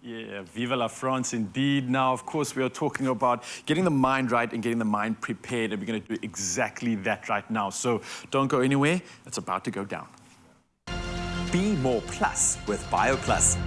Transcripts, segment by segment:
Yeah, viva la France indeed. Now, of course, we are talking about getting the mind right and getting the mind prepared, and we're going to do exactly that right now. So don't go anywhere. It's about to go down. Be more plus with BIOPLUS.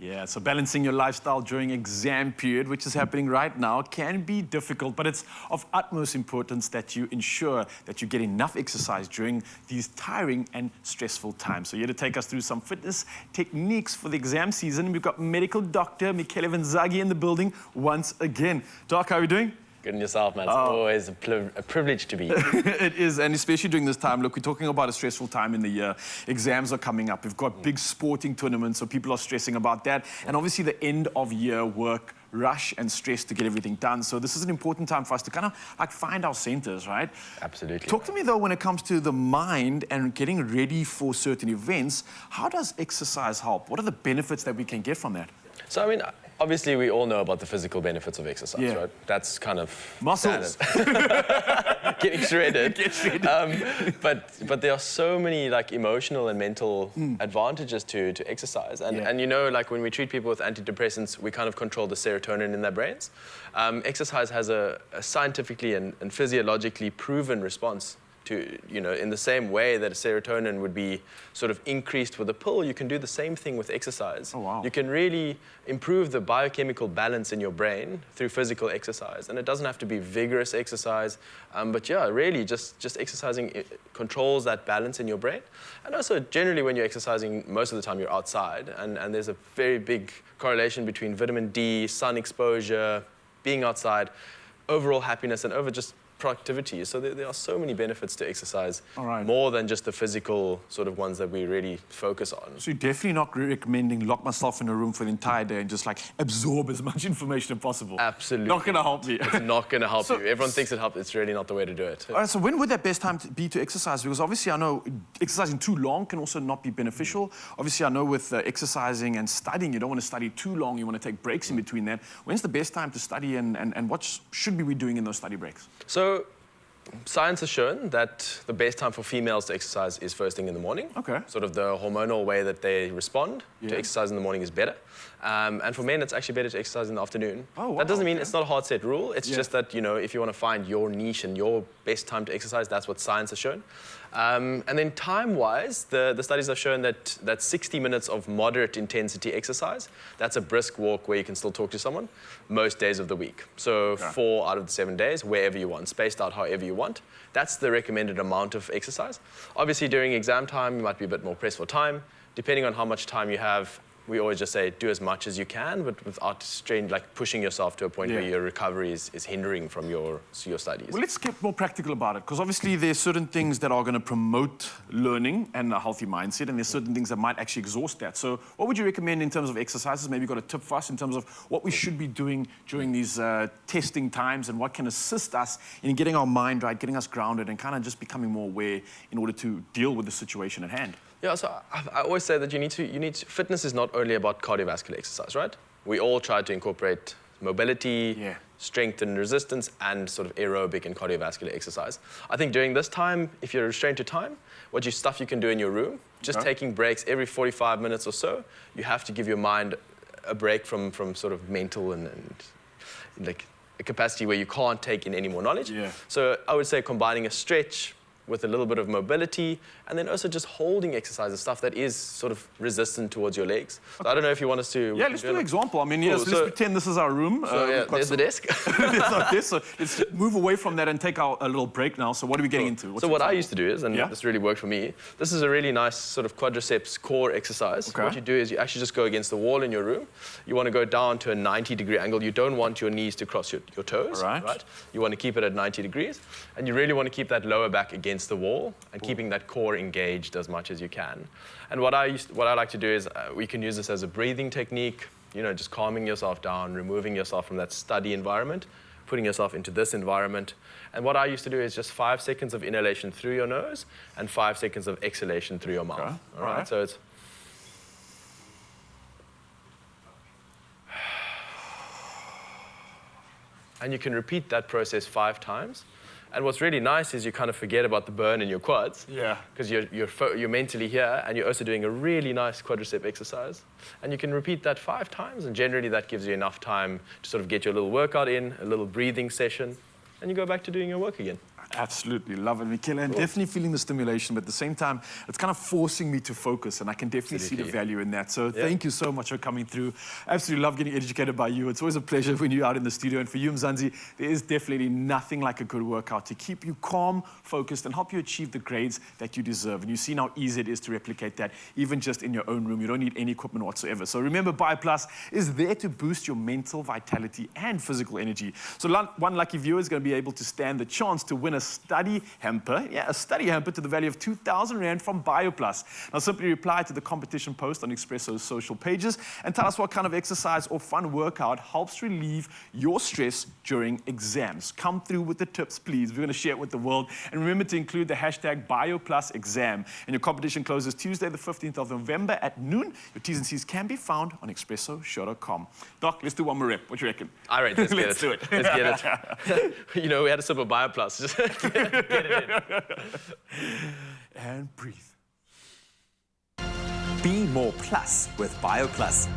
Yeah, so balancing your lifestyle during exam period, which is happening right now, can be difficult, but it's of utmost importance that you ensure that you get enough exercise during these tiring and stressful times. So here to take us through some fitness techniques for the exam season, we've got medical doctor Michele Vanzaghi in the building once again. Doc, how are we doing? Good in yourself, man. It's always a privilege to be here. It is, and especially during this time. Look, we're talking about a stressful time in the year. Exams are coming up. We've got big sporting tournaments, so people are stressing about that. And obviously the end of year work rush and stress to get everything done. So this is an important time for us to kind of like find our centers, right? Absolutely. Talk to me though, when it comes to the mind and getting ready for certain events, how does exercise help? What are the benefits that we can get from that? So, I mean, obviously we all know about the physical benefits of exercise, right? That's kind of muscles. Getting shredded. Get shredded. But there are so many like emotional and mental advantages to exercise. And you know, like when we treat people with antidepressants, we kind of control the serotonin in their brains. Exercise has a scientifically and physiologically proven response to, you know, in the same way that serotonin would be sort of increased with a pill, you can do the same thing with exercise. Oh, wow. You can really improve the biochemical balance in your brain through physical exercise. And it doesn't have to be vigorous exercise, but yeah, really just exercising controls that balance in your brain. And also generally when you're exercising, most of the time you're outside, and there's a very big correlation between vitamin D, sun exposure, being outside, overall happiness, and over just productivity. So there are so many benefits to exercise, more than just the physical sort of ones that we really focus on. So you're definitely not recommending lock myself in a room for the entire day and just like absorb as much information as possible. Absolutely. Not going to help me. It's not going to help you. Everyone thinks it helps. It's really not the way to do it. All right, so when would that best time be to exercise? Because obviously I know exercising too long can also not be beneficial. Obviously I know with exercising and studying, you don't want to study too long. You want to take breaks in between that. When's the best time to study, and what should we be doing in those study breaks? So science has shown that the best time for females to exercise is first thing in the morning. Okay. Sort of the hormonal way that they respond to exercise in the morning is better. And for men, it's actually better to exercise in the afternoon. Oh, wow. That doesn't mean it's not a hard set rule. It's just that, you know, if you want to find your niche and your best time to exercise, that's what science has shown. And then time-wise, the studies have shown that 60 minutes of moderate intensity exercise, that's a brisk walk where you can still talk to someone, most days of the week. So 4 out of the 7 days, wherever you want, spaced out however you want. That's the recommended amount of exercise. Obviously, during exam time, you might be a bit more pressed for time. Depending on how much time you have, we always just say do as much as you can, but without strain, like pushing yourself to a point where your recovery is hindering from your studies. Well, let's get more practical about it, because obviously there's certain things that are going to promote learning and a healthy mindset, and there's certain things that might actually exhaust that. So what would you recommend in terms of exercises? Maybe you've got a tip for us in terms of what we should be doing during these testing times, and what can assist us in getting our mind right, getting us grounded, and kind of just becoming more aware in order to deal with the situation at hand. Yeah, so I always say that fitness is not only about cardiovascular exercise, right? We all try to incorporate mobility, strength and resistance, and sort of aerobic and cardiovascular exercise. I think during this time, if you're restrained to time, stuff you can do in your room, just taking breaks every 45 minutes or so, you have to give your mind a break from sort of mental and like a capacity where you can't take in any more knowledge. So I would say combining a stretch with a little bit of mobility, and then also just holding exercises, stuff that is sort of resistant towards your legs. So I don't know if you want us to... Yeah, let's do an example. I mean, let's pretend this is our room. So there's the desk. There's our desk. So let's move away from that and take a little break now. So what are we getting into? So what I used to do is, and this really worked for me, this is a really nice sort of quadriceps core exercise. What you do is you actually just go against the wall in your room. You want to go down to a 90-degree angle. You don't want your knees to cross your toes, right? You want to keep it at 90 degrees, and you really want to keep that lower back against the wall and keeping that core engaged as much as you can. And what I like to do is we can use this as a breathing technique, you know, just calming yourself down, removing yourself from that study environment, putting yourself into this environment. And what I used to do is just 5 seconds of inhalation through your nose and 5 seconds of exhalation through your mouth. All right? So it's... And you can repeat that process 5 times. And what's really nice is you kind of forget about the burn in your quads. Yeah. Because you're mentally here, and you're also doing a really nice quadricep exercise. And you can repeat that 5 times, and generally that gives you enough time to sort of get your little workout in, a little breathing session, and you go back to doing your work again. Absolutely love it, Michele, and definitely feeling the stimulation, but at the same time, it's kind of forcing me to focus, and I can definitely see the value in that. So thank you so much for coming through. Absolutely love getting educated by you. It's always a pleasure when you're out in the studio, and for you, Mzansi, there is definitely nothing like a good workout to keep you calm, focused, and help you achieve the grades that you deserve. And you've seen how easy it is to replicate that, even just in your own room. You don't need any equipment whatsoever. So remember, BioPlus is there to boost your mental vitality and physical energy. So one lucky viewer is going to be able to stand the chance to win a study hamper, a study hamper to the value of 2,000 Rand from BioPlus. Now simply reply to the competition post on Expresso's social pages and tell us what kind of exercise or fun workout helps relieve your stress during exams. Come through with the tips, please. We're going to share it with the world. And remember to include the hashtag BioPlusExam. And your competition closes Tuesday, the 15th of November at noon. Your T's and C's can be found on expressoshow.com. Doc, let's do one more rep. What do you reckon? All right, let's Let's do it. Let's get it. You know, we had a sip of BioPlus. Just get it in. And breathe. Be more plus with BioPlus.